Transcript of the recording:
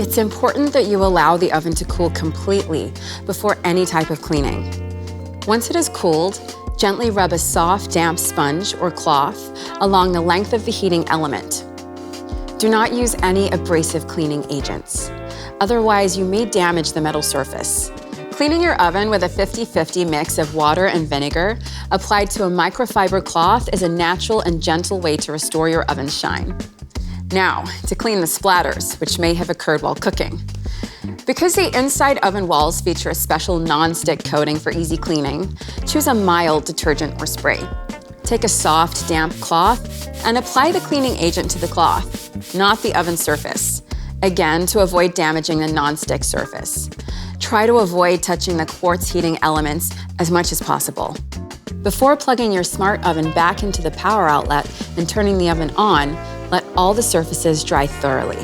It's important that you allow the oven to cool completely before any type of cleaning. Once it is cooled, gently rub a soft, damp sponge or cloth along the length of the heating element. Do not use any abrasive cleaning agents. Otherwise, you may damage the metal surface. Cleaning your oven with a 50-50 mix of water and vinegar applied to a microfiber cloth is a natural and gentle way to restore your oven's shine. Now, to clean the splatters, which may have occurred while cooking. Because the inside oven walls feature a special non-stick coating for easy cleaning, choose a mild detergent or spray. Take a soft, damp cloth and apply the cleaning agent to the cloth, not the oven surface. Again, to avoid damaging the non-stick surface. Try to avoid touching the quartz heating elements as much as possible. Before plugging your smart oven back into the power outlet and turning the oven on, let all the surfaces dry thoroughly.